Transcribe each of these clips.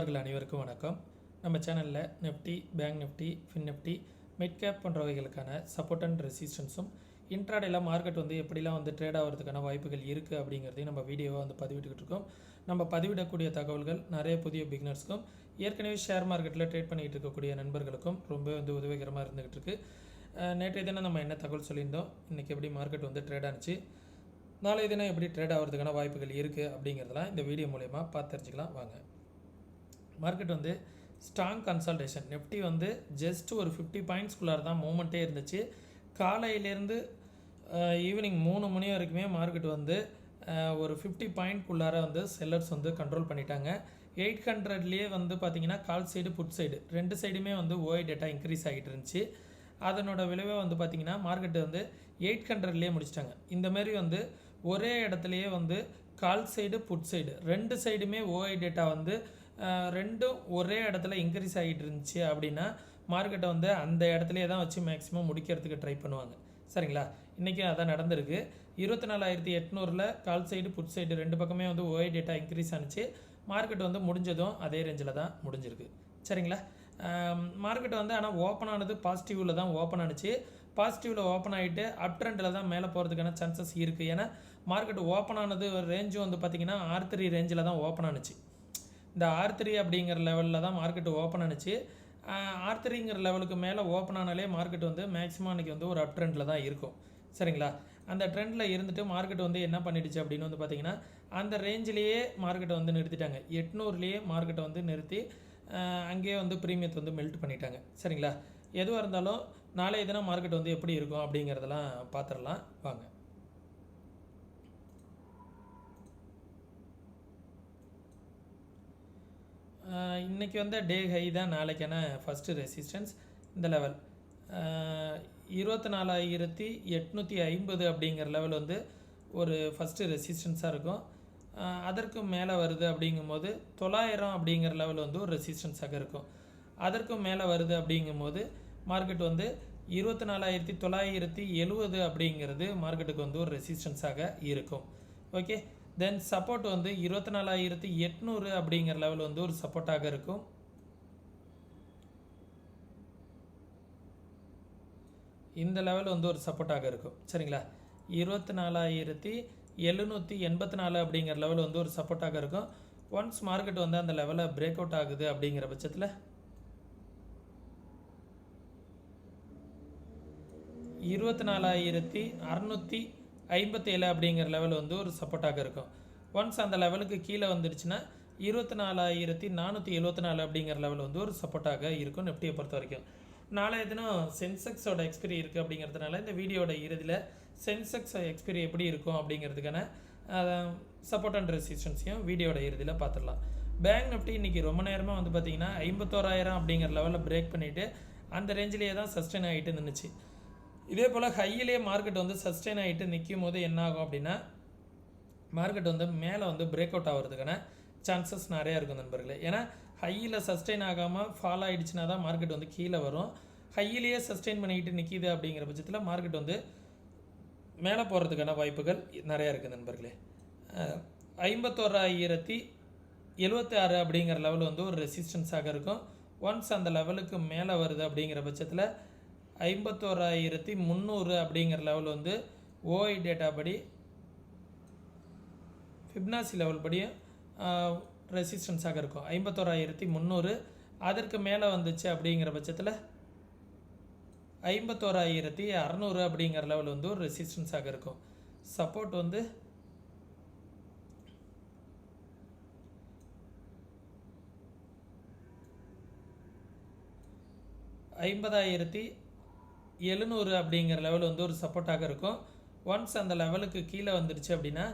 அனைவருக்கும் வணக்கம். நம்ம சேனலில் Nifty, bank Nifty, Fin Nifty, mid cap போன்றவைகளுக்கான சப்போர்ட் அண்ட் ரெசிஸ்டன்ஸும் இன்ட்ராடேல மார்க்கெட் எப்படிலாம் ட்ரேட் ஆகிறதுக்கான வாய்ப்புகள் இருக்குது அப்படிங்கிறதையும் நம்ம வீடியோவாக பதிவிட்டுக்கிட்டு இருக்கோம். நம்ம பதிவிடக்கூடிய தகவல்கள் நிறைய புதிய பிகினர்ஸ்க்கும் ஏற்கனவே ஷேர் மார்க்கெட்டில் ட்ரேட் பண்ணிக்கிட்டு இருக்கக்கூடிய நண்பர்களுக்கும் ரொம்ப உதவிகரமாக இருந்துகிட்டு இருக்கு. நேற்றைய தினம் நம்ம என்ன தகவல் சொல்லியிருந்தோம், இன்றைக்கி எப்படி மார்க்கெட் ட்ரேட் ஆனிச்சு, நாளைய தினம் எப்படி ட்ரேட் ஆகிறதுக்கான வாய்ப்புகள் இருக்குது அப்படிங்கிறதெல்லாம் இந்த வீடியோ மூலயமா பார்த்து தெரிஞ்சுக்கலாம் வாங்க. Market strong consultation. Nifty just ஒரு 50 பாயிண்ட்ஸ்குள்ளார தான் மூமெண்ட்டே இருந்துச்சு. காலையிலேருந்து ஈவினிங் 3 மணி வரைக்குமே மார்க்கெட் ஒரு 50 பாயிண்ட்குள்ளார செல்லர்ஸ் கண்ட்ரோல் பண்ணிட்டாங்க. 800லேயே பார்த்தீங்கன்னா கால் சைடு புட் சைடு ரெண்டு சைடுமே ஓஐ டேட்டா இன்க்ரீஸ் ஆகிட்டு இருந்துச்சு. அதனோட விளைவே பார்த்திங்கன்னா மார்க்கெட்டு 800லேயே முடிச்சிட்டாங்க. இந்தமாரி ஒரே இடத்துலையே கால் சைடு புட் சைடு ரெண்டு சைடுமே ஓஐ டேட்டா ரெண்டும் ஒரே இடத்துல இன்க்ரீஸ் ஆகிட்டு இருந்துச்சு அப்படின்னா மார்க்கெட்டை அந்த இடத்துலையே தான் வச்சு மேக்ஸிமம் முடிக்கிறதுக்கு ட்ரை பண்ணுவாங்க. சரிங்களா, இன்றைக்கி அதான் நடந்திருக்கு. 24,800 கால் சைடு புட் சைடு ரெண்டு பக்கமே ஓஐ டேட்டா இன்க்ரீஸ் ஆனிச்சு. மார்க்கெட் முடிஞ்சதும் அதே ரேஞ்சில் தான் முடிஞ்சிருக்கு. சரிங்களா, மார்க்கெட் ஆனால் ஓப்பன் ஆனது பாசிட்டிவில் தான் ஓப்பன் ஆனிச்சு. பாசிட்டிவில் ஓப்பன் ஆகிட்டு அப் ட்ரெண்டில் தான் மேலே போகிறதுக்கான சான்சஸ் இருக்குது. ஏன்னா மார்க்கெட் ஓப்பன் ஆனது ஒரு ரேஞ்சும் பார்த்திங்கன்னா R3 ரேஞ்சில் தான் ஓப்பன் ஆனிச்சு. இந்த R3 அப்படிங்கிற லெவலில் தான் மார்க்கெட் ஓப்பன் ஆனிச்சு. R3ங்கிற லெவலுக்கு மேலே ஓப்பன் ஆனாலே மார்க்கெட் மேக்ஸிமம் அன்றைக்கி ஒரு அப் ட்ரெண்டில் தான் இருக்கும். சரிங்களா, அந்த ட்ரெண்டில் இருந்துட்டு மார்க்கெட் என்ன பண்ணிடுச்சு அப்படின்னு பார்த்திங்கன்னா அந்த ரேஞ்சிலேயே மார்க்கெட்டை நிறுத்திட்டாங்க. 800லேயே மார்க்கெட்டை நிறுத்தி அங்கேயே ப்ரீமியத்தை மெல்ட் பண்ணிட்டாங்க. சரிங்களா, எதுவாக இருந்தாலும் நாளைய தினம் மார்க்கெட் எப்படி இருக்கும் அப்படிங்கிறதெல்லாம் பார்த்துடலாம் வாங்க. இன்றைக்கி டே ஹை தான் நாளைக்கான ஃபஸ்ட்டு ரெசிஸ்டன்ஸ். இந்த லெவல் 24,850 அப்படிங்கிற லெவல் ஒரு ஃபஸ்ட்டு ரெசிஸ்டன்ஸாக இருக்கும். அதற்கு மேலே வருது அப்படிங்கும்போது 900 அப்படிங்கிற லெவல் ஒரு ரெசிஸ்டன்ஸாக இருக்கும். அதற்கும் மேலே வருது அப்படிங்கும்போது மார்க்கெட் 24,970 அப்படிங்கிறது மார்க்கெட்டுக்கு ஒரு ரெசிஸ்டன்ஸாக இருக்கும். ஓகே, தென் சப்போர்ட் 24,800 அப்படிங்கிற லெவல் ஒரு சப்போர்ட்டாக இருக்கும். இந்த லெவல் ஒரு சப்போர்ட்டாக இருக்கும். சரிங்களா, 24,784 அப்படிங்கிற லெவல் ஒரு சப்போர்ட்டாக இருக்கும். ஒன்ஸ் மார்க்கெட் அந்த லெவலை பிரேக் அவுட் ஆகுது அப்படிங்கிற பட்சத்தில் 24,657 அப்படிங்கிற லெவல் ஒரு சப்போர்ட்டாக இருக்கும். ஒன்ஸ் அந்த லெவலுக்கு கீழே வந்துடுச்சுன்னா 24,474 அப்படிங்கிற லெவல் ஒரு சப்போர்ட்டாக இருக்கும் நிஃப்டியை பொறுத்த வரைக்கும். நாளைய தினம் சென்செக்ஸோட எக்ஸ்பிரி இருக்குது அப்படிங்கிறதுனால இந்த வீடியோட இறுதியில் சென்செக்ஸ் எக்ஸ்பிரி எப்படி இருக்கும் அப்படிங்கிறதுக்கான சப்போர்ட் அண்ட் ரெசிஸ்டன்ஸையும் வீடியோட இறுதியில் பார்த்துடலாம். பேங்க் நிஃப்டி இன்றைக்கி ரொம்ப நேரமாக பார்த்திங்கன்னா 51,000 அப்படிங்கிற லெவலில் பிரேக் பண்ணிவிட்டு அந்த ரேஞ்சிலேயே தான் சஸ்டெயின் ஆகிட்டு நின்றுச்சு. இதே போல் ஹையிலே மார்க்கெட் சஸ்டெயின் ஆகிட்டு நிற்கும் போது என்ன ஆகும் அப்படின்னா மார்க்கெட் மேலே பிரேக் அவுட் ஆகிறதுக்கான சான்சஸ் நிறையா இருக்கும் நண்பர்களே. ஏன்னா ஹையில் சஸ்டெயின் ஆகாமல் ஃபால் ஆகிடுச்சுன்னா தான் மார்க்கெட் கீழே வரும். ஹையிலேயே சஸ்டெயின் பண்ணிக்கிட்டு நிற்கிது அப்படிங்கிற பட்சத்தில் மார்க்கெட் மேலே போகிறதுக்கான வாய்ப்புகள் நிறையா இருக்குது நண்பர்களே. 51,076 அப்படிங்கிற லெவல் ஒரு ரெசிஸ்டன்ஸாக இருக்கும். ஒன்ஸ் அந்த லெவலுக்கு மேலே வருது அப்படிங்கிற பட்சத்தில் 51,300 அப்படிங்கிற லெவல் ஓஐ டேட்டா படி ஃபிப்னாசி லெவல் படியும் ரெசிஸ்டன்ஸாக இருக்கும். 51,300 அதற்கு மேலே வந்துச்சு அப்படிங்கிற பட்சத்தில் 51,600 அப்படிங்கிற லெவல் ஒரு ரெசிஸ்டன்ஸாக இருக்கும். சப்போர்ட் 50,700 அப்படிங்கிற லெவல் ஒரு சப்போர்ட்டாக இருக்கும். ஒன்ஸ் அந்த லெவலுக்கு கீழே வந்துடுச்சு அப்படின்னா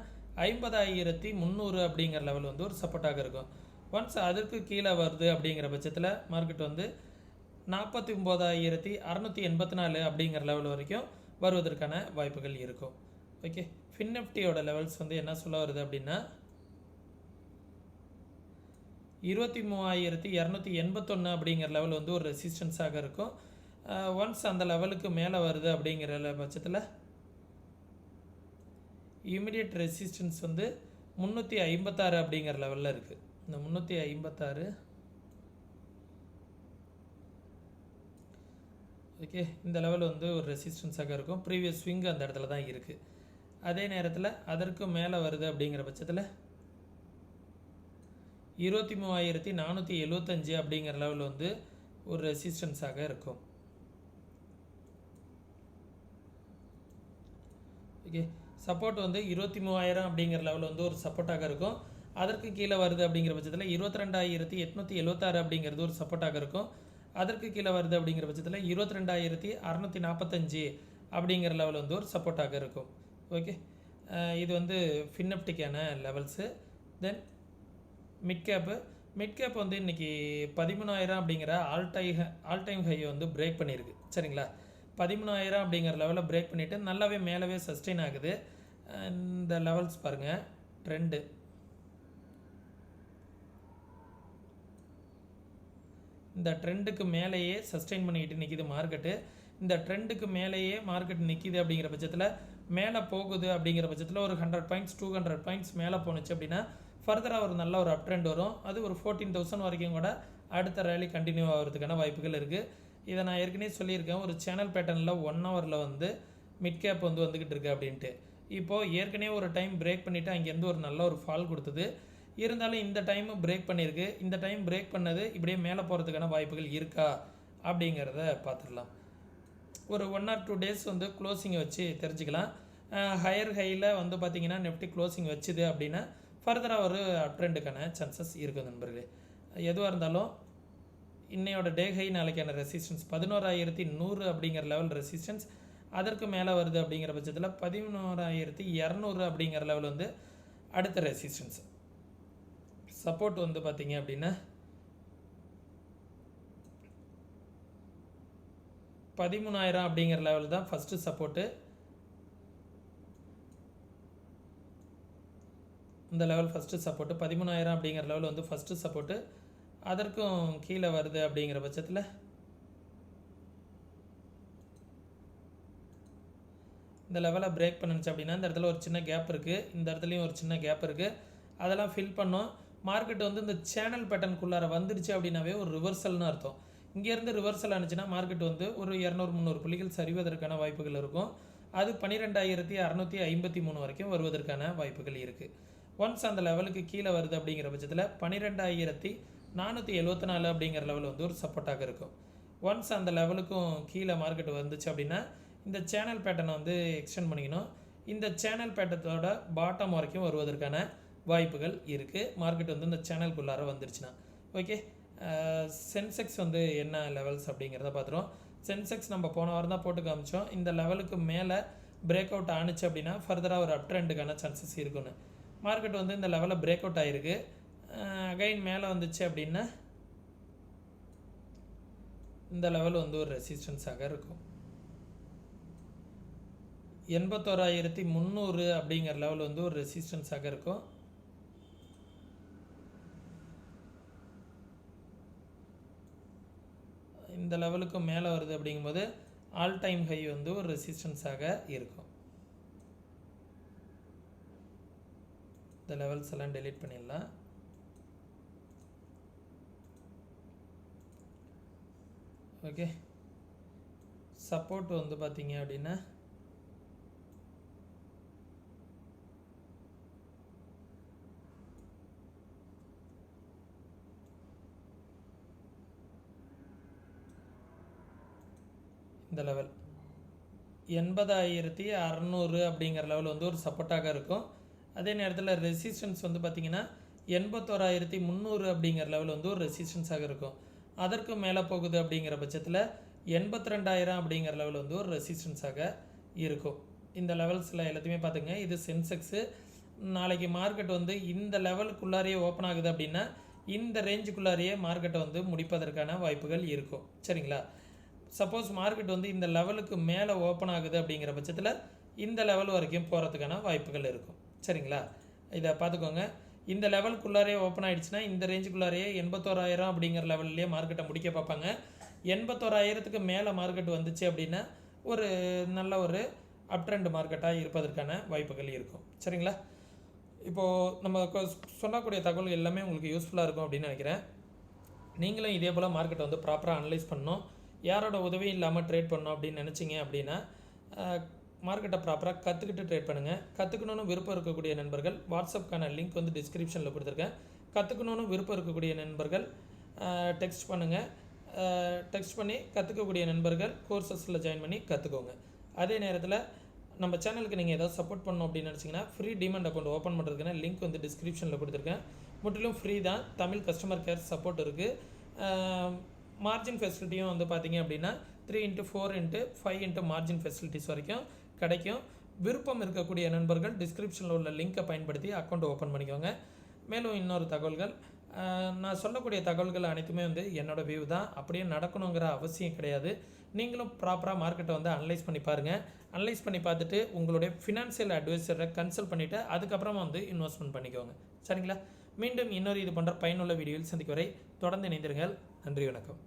50,300 அப்படிங்கிற லெவல் ஒரு சப்போர்ட்டாக இருக்கும். ஒன்ஸ் அதற்கு கீழே வருது அப்படிங்கிற பட்சத்தில் மார்க்கெட் 49,684 அப்படிங்கிற லெவல் வரைக்கும் வருவதற்கான வாய்ப்புகள் இருக்கும். ஓகே, ஃபின் நிஃப்டியோட லெவல்ஸ் என்ன சொல்ல வருது அப்படின்னா 23,281 அப்படிங்கிற லெவல் ஒரு ரெசிஸ்டன்ஸாக இருக்கும். ஒன்ஸ் அந்த லெவலுக்கு மேலே வருது அப்படிங்கிற பட்சத்தில் இமிடியட் ரெசிஸ்டன்ஸ் 356 அப்படிங்கிற லெவலில் இருக்குது. இந்த 356 ஓகே, இந்த லெவல் வந்து ஒரு ரெசிஸ்டன்ஸாக இருக்கும். ப்ரீவியஸ் ஸ்விங் அந்த இடத்துல தான் இருக்குது. அதே நேரத்தில் அதற்கு மேலே வருது அப்படிங்கிற பட்சத்தில் 23,475 அப்படிங்கிற லெவல் வந்து ஒரு ரெசிஸ்டன்ஸாக இருக்கும். ஓகே, சப்போர்ட் வந்து 23,000 அப்படிங்கிற லெவல் வந்து ஒரு சப்போர்ட்டாக இருக்கும். அதற்கு கீழே வருது அப்படிங்கிற பட்சத்தில் 22,876 அப்படிங்கிறது ஒரு சப்போர்ட்டாக இருக்கும். அதற்கு கீழே வருது அப்படிங்கிற பட்சத்தில் 22,645 அப்படிங்கிற லெவல் வந்து ஒரு சப்போர்ட்டாக இருக்கும். ஓகே, இது வந்து ஃபின்னிஃப்டிக்கான லெவல்ஸு. தென் மிட் கேப் வந்து இன்றைக்கி 13,000 அப்படிங்கிற ஆல் டைம் ஹை வந்து பிரேக் பண்ணியிருக்கு. சரிங்களா, 13,000 அப்படிங்கிற லெவலில் பிரேக் பண்ணிவிட்டு நல்லாவே மேலவே சஸ்டெயின் ஆகுது. இந்த லெவல்ஸ் பாருங்கள், ட்ரெண்டு இந்த ட்ரெண்டுக்கு மேலேயே சஸ்டெயின் பண்ணிக்கிட்டு நிற்கிது மார்க்கெட்டு. இந்த ட்ரெண்டுக்கு மேலேயே மார்க்கெட் நிற்கிது அப்படிங்கிற பட்சத்தில் மேலே போகுது அப்படிங்கிற பட்சத்தில் ஒரு 100 பாயிண்ட்ஸ் 200 பாயிண்ட்ஸ் மேலே போணுச்சு அப்படின்னா ஃபர்தராக ஒரு நல்ல ஒரு அப் ட்ரெண்ட் வரும். அது ஒரு 14,000 வரைக்கும் கூட அடுத்த ரேலி கண்டினியூ ஆகிறதுக்கான வாய்ப்புகள் இருக்குது. இதை நான் ஏற்கனவே சொல்லியிருக்கேன். ஒரு சேனல் பேட்டர்னில் 1 ஹவரில் வந்து மிட் கேப் வந்து வந்துக்கிட்டு இருக்கு அப்படின்ட்டு. இப்போது ஏற்கனவே ஒரு டைம் பிரேக் பண்ணிவிட்டு அங்கேருந்து ஒரு நல்ல ஒரு ஃபால் கொடுத்தது. இருந்தாலும் இந்த டைமு பிரேக் பண்ணியிருக்கு. இந்த டைம் பிரேக் பண்ணது இப்படியே மேலே போகிறதுக்கான வாய்ப்புகள் இருக்கா அப்படிங்கிறத பார்த்துடலாம். ஒரு 1 or 2 days வந்து க்ளோசிங்கை வச்சு தெரிஞ்சுக்கலாம். ஹையர் ஹையில் வந்து பார்த்திங்கன்னா நிஃப்டி க்ளோசிங் வச்சுது அப்படின்னா ஃபர்தராக ஒரு அப் ட்ரெண்டுக்கான சான்சஸ் இருக்குது நண்பர்களே. எதுவாக இருந்தாலும் இன்னையோட டே ஹை நாளைக்கான ரெசிஸ்டன்ஸ் 11,100 அப்படிங்கிற லெவல் ரெசிஸ்டன்ஸ். அதற்கு மேலே வருது அப்படிங்கிற பட்சத்தில் 11,200 அப்படிங்கிற லெவல் வந்து அடுத்த ரெசிஸ்டன்ஸ். சப்போர்ட் வந்து பார்த்திங்க அப்படின்னா 13,000 அப்படிங்கிற லெவல் தான் ஃபஸ்ட்டு சப்போர்ட்டு. இந்த லெவல் ஃபஸ்ட்டு சப்போர்ட்டு 13,000 அப்படிங்கிற லெவல் வந்து ஃபஸ்ட்டு சப்போர்ட்டு. அதற்கும் கீழே வருது அப்படிங்கிற பட்சத்தில் இந்த லெவலை பிரேக் பண்ணுச்சு அப்படின்னா இந்த இடத்துல ஒரு சின்ன கேப் இருக்குது. இந்த இடத்துலையும் ஒரு சின்ன கேப் இருக்குது. அதெல்லாம் ஃபில் பண்ணோம். மார்க்கெட் வந்து இந்த சேனல் பேட்டர்னுக்குள்ளார வந்துடுச்சு அப்படின்னாவே ஒரு ரிவர்சல்னு அர்த்தம். இங்கேருந்து ரிவர்சல் ஆனிச்சுன்னா மார்க்கெட் வந்து ஒரு 200-300 புள்ளிகள் சரிவதற்கான வாய்ப்புகள் இருக்கும். அது 12,653 வரைக்கும் வருவதற்கான வாய்ப்புகள் இருக்குது. ஒன்ஸ் அந்த லெவலுக்கு கீழே வருது அப்படிங்கிற பட்சத்தில் 12,474 அப்படிங்கிற லெவல் வந்து ஒரு சப்போர்ட்டாக இருக்கும். ஒன்ஸ் அந்த லெவலுக்கும் கீழே மார்க்கெட் வந்துச்சு அப்படின்னா இந்த சேனல் பேட்டர்னை வந்து எக்ஸ்டெண்ட் பண்ணிக்கணும். இந்த சேனல் பேட்டர்னோட பாட்டம் வரைக்கும் வருவதற்கான வாய்ப்புகள் இருக்குது. மார்க்கெட் வந்து இந்த சேனலுக்குள்ளார வந்துருச்சுன்னா. ஓகே, சென்செக்ஸ் வந்து என்ன லெவல்ஸ் அப்படிங்கிறத பார்த்துருவோம். சென்செக்ஸ் நம்ம போன வாரம் தான் போட்டு காமிச்சோம். இந்த லெவலுக்கு மேலே பிரேக் அவுட் ஆனிச்சு அப்படின்னா ஃபர்தராக ஒரு அப் ட்ரெண்டுக்கான சான்சஸ் இருக்குன்னு. மார்க்கெட் வந்து இந்த லெவலில் பிரேக் அவுட் ஆகிருக்கு. அகைன் மேலே வந்துச்சு அப்படின்னா இந்த லெவல் வந்து ஒரு ரெசிஸ்டன்ஸாக இருக்கும். 81,300 அப்படிங்கிற லெவல் வந்து ஒரு ரெசிஸ்டன்ஸாக இருக்கும். இந்த லெவலுக்கு மேலே வருது அப்படிங்கும்போது ஆல் டைம் ஹை வந்து ஒரு ரெசிஸ்டன்ஸாக இருக்கும். இந்த லெவல்ஸ் எல்லாம் டெலீட் பண்ணிடலாம். ஓகே, சப்போர்ட் வந்து பார்த்தீங்க அப்படின்னா இந்த லெவல் 80,600 அப்படிங்கிற லெவல் வந்து ஒரு சப்போர்ட்டாக இருக்கும். அதே நேரத்தில் ரெசிஸ்டன்ஸ் வந்து பார்த்திங்கன்னா 81,300 அப்படிங்கிற லெவல் வந்து ஒரு ரெசிஸ்டன்ஸாக இருக்கும். அதற்கு மேலே போகுது அப்படிங்கிற பட்சத்தில் 82,000 அப்படிங்கிற லெவல் வந்து ஒரு ரெசிஸ்டன்ஸாக இருக்கும். இந்த லெவல்ஸில் எல்லாத்தையுமே பார்த்துங்க. இது சென்செக்ஸு. நாளைக்கு மார்க்கெட் வந்து இந்த லெவலுக்குள்ளாரையே ஓப்பன் ஆகுது அப்படின்னா இந்த ரேஞ்சுக்குள்ளாரையே மார்க்கெட்டை வந்து முடிப்பதற்கான வாய்ப்புகள் இருக்கும். சரிங்களா, சப்போஸ் மார்க்கெட் வந்து இந்த லெவலுக்கு மேலே ஓப்பன் ஆகுது அப்படிங்கிற பட்சத்தில் இந்த லெவல் வரைக்கும் போகிறதுக்கான வாய்ப்புகள் இருக்கும். சரிங்களா, இதை பார்த்துக்கோங்க. இந்த லெவலுக்குள்ளாரே ஓப்பன் ஆகிடுச்சுன்னா இந்த ரேஞ்சுக்குள்ளாரையே 81,000 அப்படிங்கிற லெவல்லையே மார்க்கெட்டை முடிக்க பார்ப்பாங்க. 81,000க்கு மேலே மார்க்கெட் வந்துச்சு அப்படின்னா ஒரு நல்ல ஒரு அப் ட்ரெண்ட் மார்க்கெட்டாக இருப்பதற்கான வாய்ப்புகள் இருக்கும். சரிங்களா, இப்போது நம்ம சொல்லக்கூடிய தகவல்கள் எல்லாமே உங்களுக்கு யூஸ்ஃபுல்லாக இருக்கும் அப்படின்னு நினைக்கிறேன். நீங்களும் இதே போல் மார்க்கெட்டை வந்து ப்ராப்பராக அனலைஸ் பண்ணணும். யாரோட உதவியும் இல்லாமல் ட்ரேட் பண்ணணும் அப்படின்னு நினச்சிங்க அப்படின்னா மார்க்கெட்டை ப்ராப்பராக கற்றுக்கிட்டு ட்ரேட் பண்ணுங்கள். கற்றுக்கணுன்னு விருப்பம் இருக்கக்கூடிய நண்பர்கள் வாட்ஸ்அப்க்கான லிங்க் வந்து டிஸ்கிரிப்ஷனில் கொடுத்துருக்கேன். கற்றுக்கணுன்னு விருப்பம் இருக்கக்கூடிய நண்பர்கள் டெக்ஸ்ட் பண்ணுங்கள். டெக்ஸ்ட் பண்ணி கற்றுக்கக்கூடிய நண்பர்கள் கோர்சஸில் ஜாயின் பண்ணி கற்றுக்கோங்க. அதே நேரத்தில் நம்ம சேனலுக்கு நீங்கள் ஏதாவது சப்போர்ட் பண்ணணும் அப்படின்னு நினச்சிங்கன்னா ஃப்ரீ டிமெண்ட் அக்கௌண்ட் ஓப்பன் பண்ணுறதுக்கான லிங்க் வந்து டிஸ்கிரிப்ஷனில் கொடுத்துருக்கேன். முற்றிலும் ஃப்ரீ தான். தமிழ் கஸ்டமர் கேர் சப்போர்ட் இருக்குது. மார்ஜின் ஃபெசிலிட்டியும் வந்து பார்த்தீங்க அப்படின்னா 3x4x5 மார்ஜின் ஃபெசிலிட்டிஸ் வரைக்கும் கிடைக்கும். விருப்பம் இருக்கக்கூடிய நண்பர்கள் டிஸ்கிரிப்ஷனில் உள்ள லிங்க்கை பயன்படுத்தி அக்கௌண்ட் ஓப்பன் பண்ணிக்கோங்க. மேலும் இன்னொரு தகவல்கள், நான் சொல்லக்கூடிய தகவல்கள் அனைத்துமே வந்து என்னோடய வியூ தான். அப்படியே நடக்கணுங்கிற அவசியம் கிடையாது. நீங்களும் ப்ராப்பராக மார்க்கெட்டை வந்து அனலைஸ் பண்ணி பாருங்கள். அனலைஸ் பண்ணி பார்த்துட்டு உங்களுடைய ஃபினான்ஷியல் அட்வைசரை கன்சல்ட் பண்ணிவிட்டு அதுக்கப்புறமா வந்து இன்வெஸ்ட்மெண்ட் பண்ணிக்கோங்க. சரிங்களா? மீண்டும் இன்னொரு இது போன்ற பயனுள்ள வீடியோவில் சந்திக்கும் வரை தொடர்ந்து இணைந்திருங்கள். நன்றி, வணக்கம்.